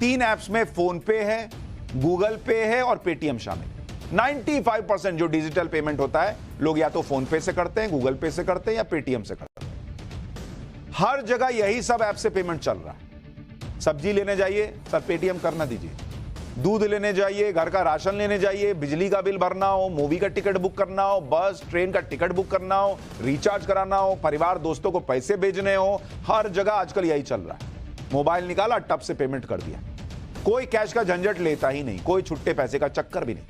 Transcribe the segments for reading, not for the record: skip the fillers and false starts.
3 apps में phone पे है, गूगल पे है और पेटीएम शामिल। 95% जो डिजिटल पेमेंट होता है लोग या तो फोन पे से करते हैं, गूगल पे से करते हैं या पेटीएम से करते हैं। हर जगह यही सब ऐप से पेमेंट चल रहा है। सब्जी लेने जाइए, सर पेटीएम करना दीजिए। दूध लेने जाइए, घर का राशन लेने जाइए, बिजली का बिल भरना हो, मूवी का टिकट बुक करना हो, बस ट्रेन का टिकट बुक करना हो, रिचार्ज कराना हो, परिवार दोस्तों को पैसे भेजने हो, हर जगह आजकल यही चल रहा है। मोबाइल निकाला, टप से पेमेंट कर दिया। कोई कैश का झंझट लेता ही नहीं, कोई छुट्टे पैसे का चक्कर भी नहीं।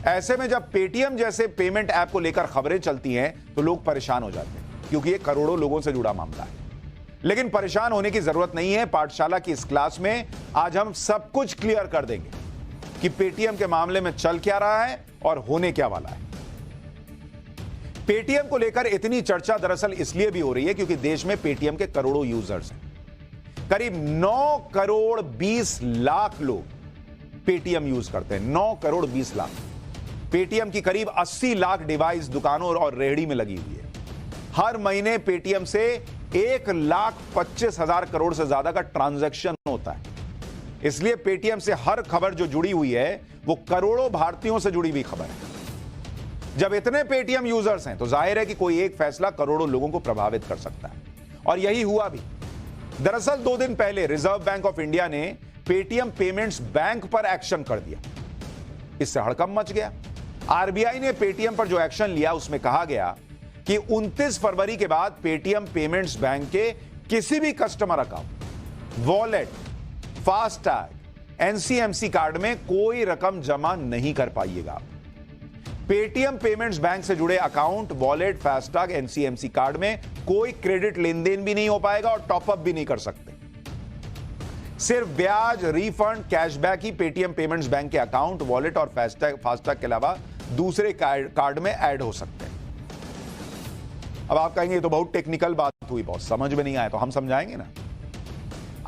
ऐसे में जब पेटीएम जैसे पेमेंट ऐप को लेकर खबरें चलती हैं तो लोग परेशान हो जाते हैं, क्योंकि ये करोड़ों लोगों से जुड़ा मामला है। लेकिन परेशान होने की जरूरत नहीं है। पाठशाला की इस क्लास में आज हम सब कुछ क्लियर कर देंगे कि पेटीएम के मामले में चल क्या रहा है और होने क्या वाला है। पेटीएम को लेकर इतनी चर्चा दरअसल इसलिए भी हो रही है क्योंकि देश में पेटीएम के करोड़ों यूजर्स हैं। करीब 9 करोड़ 20 लाख लोग पेटीएम यूज करते हैं। 9 करोड़ 20 लाख। पेटीएम की करीब 80 लाख डिवाइस दुकानों और रेहड़ी में लगी हुई है। हर महीने पेटीएम से 1,25,000 करोड़ से ज्यादा का ट्रांजैक्शन होता है। इसलिए पेटीएम से हर खबर जो जुड़ी हुई है वो करोड़ों भारतीयों से जुड़ी हुई खबर है। जब इतने पेटीएम यूजर्स हैं तो जाहिर है कि कोई एक फैसला करोड़ों लोगों को प्रभावित कर सकता है, और यही हुआ भी। दरअसल 2 दिन पहले रिजर्व बैंक ऑफ इंडिया ने पेटीएम पेमेंट्स बैंक पर एक्शन कर दिया। इससे हड़कंप मच गया। आरबीआई ने पेटीएम पर जो एक्शन लिया उसमें कहा गया कि 29 फरवरी के बाद पेटीएम पेमेंट्स बैंक के किसी भी customer account, wallet, FASTag, NCMC card में कोई रकम जमा नहीं कर पाइएगा। पेटीएम पेमेंट्स बैंक से जुड़े account, wallet, FASTag, NCMC card में कोई क्रेडिट लेन देन भी नहीं हो पाएगा और टॉपअप भी नहीं कर सकते। सिर्फ ब्याज, रिफंड, कैशबैक ही पेटीएम पेमेंट्स बैंक के अकाउंट, वॉलेट और फास्टैग के अलावा दूसरे कार्ड में ऐड हो सकते हैं। अब आप कहेंगे ये तो बहुत टेक्निकल बात हुई, बहुत समझ में नहीं आया, तो हम समझाएंगे ना।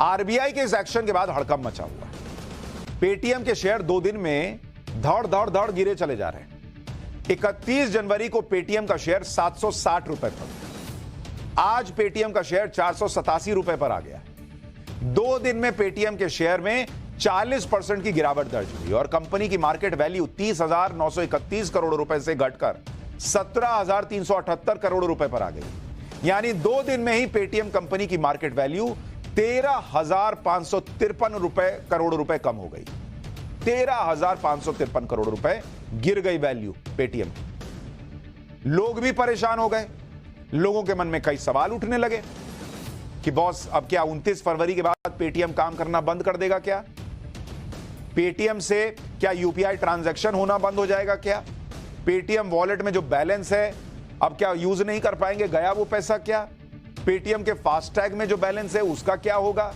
आरबीआई के इस एक्शन के बाद हड़कंप मचा हुआ है। पेटीएम के शेयर 2 दिन में धड़ गिरे चले जा रहे हैं। 31 जनवरी को पेटीएम का शेयर 760 रुपए पर, आज पेटीएम का शेयर 487 रुपए पर आ गया। 2 दिन में पेटीएम के शेयर में 40% की गिरावट दर्ज हुई और कंपनी की मार्केट वैल्यू 30,931 करोड़ रुपए से घटकर 17,378 करोड़ रुपए पर आ गई। यानी 2 दिन में ही पेटीएम कंपनी की मार्केट वैल्यू 13,553 करोड़ रुपए कम हो गई। 13,553 करोड़ रुपए गिर गई वैल्यू पेटीएम। लोग भी परेशान हो गए। लोगों के मन में कई सवाल उठने लगे कि बॉस अब क्या 29 फरवरी के बाद पेटीएम काम करना बंद कर देगा क्या? पेटीएम से क्या यूपीआई ट्रांजैक्शन होना बंद हो जाएगा क्या? पेटीएम वॉलेट में जो बैलेंस है अब क्या यूज नहीं कर पाएंगे, गया वो पैसा क्या? पेटीएम के फास्टैग में जो बैलेंस है उसका क्या होगा?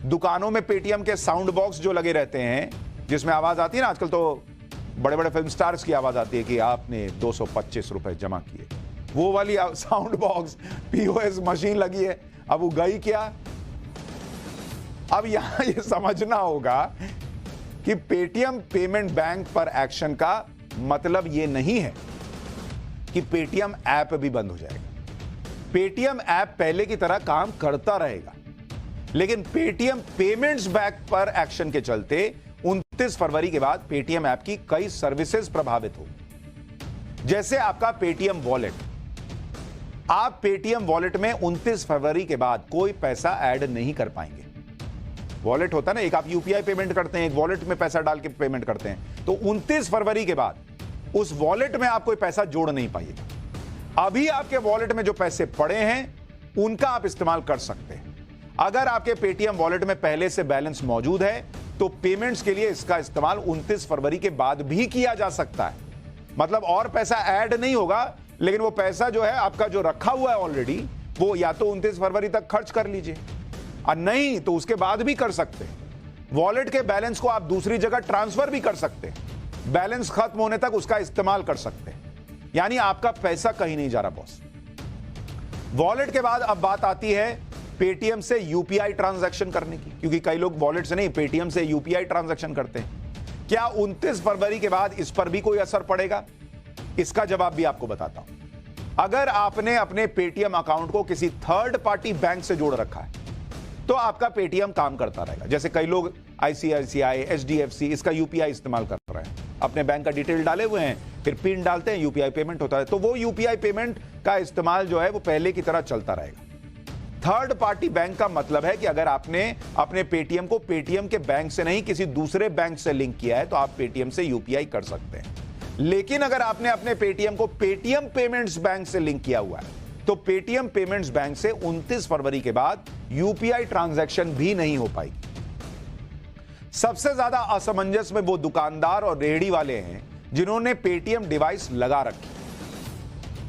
दुकानों में पेटीएम के साउंड बॉक्स जो लगे रहते हैं जिसमें आवाज आती है ना, आजकल तो बड़े बड़े फिल्म स्टार्स की आवाज आती है कि आपने 225 रुपए जमा किए, वो वाली साउंड बॉक्स पीओएस मशीन लगी है, अब वो गई क्या? अब यहां ये समझना होगा कि पेटीएम पेमेंट बैंक पर एक्शन का मतलब ये नहीं है कि पेटीएम ऐप भी बंद हो जाएगा। पेटीएम ऐप पहले की तरह काम करता रहेगा, लेकिन पेटीएम पेमेंट्स बैंक पर एक्शन के चलते 29 फरवरी के बाद पेटीएम ऐप की कई सर्विसेज प्रभावित होंगी। जैसे आपका पेटीएम वॉलेट। आप पेटीएम वॉलेट में 29 फरवरी के बाद कोई पैसा ऐड नहीं कर पाएंगे। वॉलेट होता है ना, एक आप यूपीआई पेमेंट करते हैं, एक वॉलेट में पैसा डाल के पेमेंट करते हैं, तो 29 फरवरी के बाद उस वॉलेट में आप कोई पैसा जोड़ नहीं पाइएगा। अभी आपके वॉलेट में जो पैसे पड़े हैं उनका आप इस्तेमाल कर सकते हैं। अगर आपके पेटीएम वॉलेट में पहले से बैलेंस मौजूद है तो पेमेंट्स के लिए इसका इस्तेमाल 29 फरवरी के बाद भी किया जा सकता है। मतलब और पैसा ऐड नहीं होगा, लेकिन वो पैसा जो है आपका जो रखा हुआ है ऑलरेडी, वो या तो 29 फरवरी तक खर्च कर लीजिए और नहीं तो उसके बाद भी कर सकते हैं। वॉलेट के बैलेंस को आप दूसरी जगह ट्रांसफर भी कर सकते हैं। बैलेंस खत्म होने तक उसका इस्तेमाल कर सकते हैं। यानी आपका पैसा कहीं नहीं जा रहा बॉस। वॉलेट के बाद अब बात आती है पेटीएम से यूपीआई ट्रांजैक्शन करने की, क्योंकि कई लोग वॉलेट से नहीं पेटीएम से यूपीआई ट्रांजैक्शन करते हैं। क्या 29 फरवरी के बाद इस पर भी कोई असर पड़ेगा? इसका जवाब भी आपको बताता हूं। अगर आपने अपने पेटीएम अकाउंट को किसी थर्ड पार्टी बैंक से जोड़ रखा है तो आपका पेटीएम काम करता रहेगा। जैसे कई लोग आईसीआईसीआई, एचडीएफसी इसका यूपीआई इस्तेमाल कर रहे हैं, अपने बैंक का डिटेल डाले हुए हैं, फिर पिन डालते हैं, यूपीआई पेमेंट होता है। तो वो यूपीआई पेमेंट का इस्तेमाल जो है वो पहले की तरह चलता रहेगा। थर्ड पार्टी बैंक का मतलब है कि अगर आपने अपने पेटीएम को पेटीएम के बैंक से नहीं किसी दूसरे बैंक से लिंक किया है तो आप पेटीएम से यूपीआई कर सकते हैं। लेकिन अगर आपने अपने पेटीएम को पेटीएम पेमेंट्स बैंक से लिंक किया हुआ है तो पेटीएम पेमेंट्स बैंक से 29 फरवरी के बाद यूपीआई ट्रांजैक्शन भी नहीं हो पाएगी। सबसे ज्यादा असमंजस में वो दुकानदार और रेहड़ी वाले हैं जिन्होंने पेटीएम डिवाइस लगा रखी।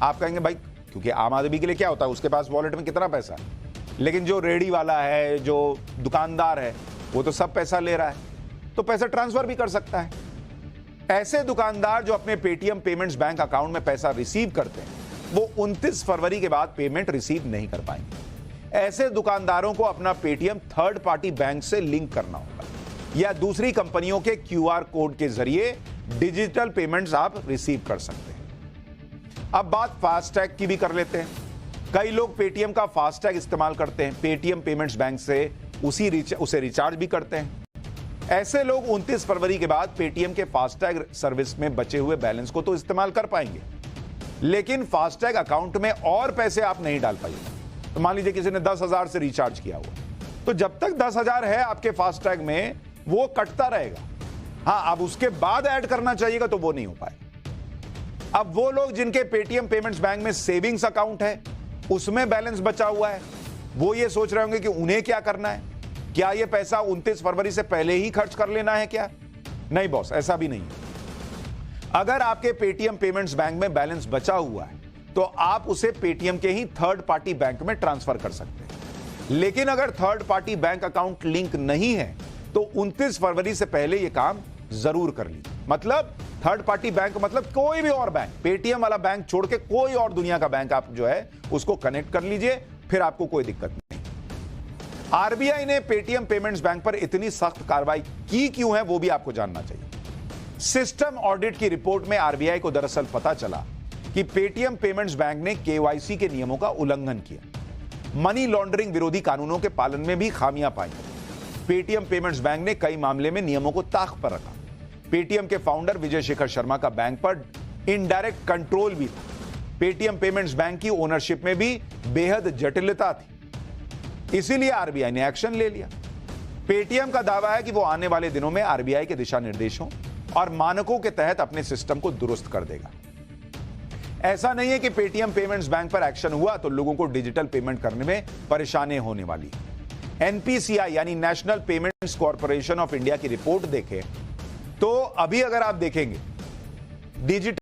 आप कहेंगे भाई क्योंकि आम आदमी के लिए क्या होता है, उसके पास वॉलेट में कितना पैसा है, लेकिन जो रेहड़ी वाला है, जो दुकानदार है, वो तो सब पैसा ले रहा है, तो पैसा ट्रांसफर भी कर सकता है। ऐसे दुकानदार जो अपने पेटीएम पेमेंट्स बैंक अकाउंट में पैसा रिसीव करते हैं वो 29 फरवरी के बाद पेमेंट रिसीव नहीं कर पाएंगे। ऐसे दुकानदारों को अपना पेटीएम थर्ड पार्टी बैंक से लिंक करना होगा या दूसरी कंपनियों के क्यूआर कोड के जरिए डिजिटल पेमेंट्स आप रिसीव कर सकते हैं। अब बात फास्टैग की भी कर लेते हैं। कई लोग पेटीएम का फास्टैग इस्तेमाल करते हैं, पेटीएम पेमेंट्स बैंक से उसे रिचार्ज भी करते हैं। ऐसे लोग 29 फरवरी के बाद पेटीएम के फास्टैग सर्विस में बचे हुए बैलेंस को तो इस्तेमाल कर पाएंगे, लेकिन फास्टैग अकाउंट में और पैसे आप नहीं डाल पाएंगे। तो मान लीजिए किसी ने 10,000 से रिचार्ज किया हुआ, तो जब तक 10,000 है आपके फास्टैग में वो कटता रहेगा। हाँ, अब उसके बाद ऐड करना चाहिएगा तो वो नहीं हो पाएगा। अब वो लोग जिनके पेटीएम पेमेंट्स बैंक में सेविंग्स अकाउंट है, उसमें बैलेंस बचा हुआ है, वो ये सोच रहे होंगे कि उन्हें क्या करना है, क्या ये पैसा 29 फरवरी से पहले ही खर्च कर लेना है क्या? नहीं बॉस, ऐसा भी नहीं है। अगर आपके पेटीएम पेमेंट्स बैंक में बैलेंस बचा हुआ है तो आप उसे पेटीएम के ही थर्ड पार्टी बैंक में ट्रांसफर कर सकते हैं। लेकिन अगर third party bank account link नहीं है तो 29 फरवरी से पहले यह काम जरूर कर लीजिए। मतलब थर्ड पार्टी बैंक मतलब कोई भी और बैंक, पेटीएम वाला बैंक छोड़ के कोई और दुनिया का बैंक आप जो है उसको कनेक्ट कर लीजिए, फिर आपको कोई दिक्कत नहीं। आरबीआई ने पेटीएम पेमेंट्स बैंक पर इतनी सख्त कार्रवाई की क्यों है वो भी आपको जानना चाहिए। सिस्टम ऑडिट की रिपोर्ट में आरबीआई को दरअसल पता चला कि पेटीएम पेमेंट्स बैंक ने केवाईसी के नियमों का उल्लंघन किया, मनी लॉन्ड्रिंग विरोधी कानूनों के पालन में भी खामियां पाई। पेटीएम पेमेंट्स बैंक ने कई मामले में नियमों को ताक पर रखा। पेटीएम के फाउंडर विजय शेखर शर्मा का बैंक पर इनडायरेक्ट कंट्रोल भी था। पेटीएम पेमेंट्स बैंक की ओनरशिप में भी बेहद जटिलता थी, इसीलिए आरबीआई ने एक्शन ले लिया। पेटीएम का दावा है कि वो आने वाले दिनों में आरबीआई के दिशा निर्देशों और मानकों के तहत अपने सिस्टम को दुरुस्त कर देगा। ऐसा नहीं है कि पेटीएम पेमेंट्स बैंक पर एक्शन हुआ तो लोगों को डिजिटल पेमेंट करने में परेशानी होने वाली है। एनपीसीआई यानी national payments corporation of India की रिपोर्ट देखें तो अभी अगर आप देखेंगे डिजिटल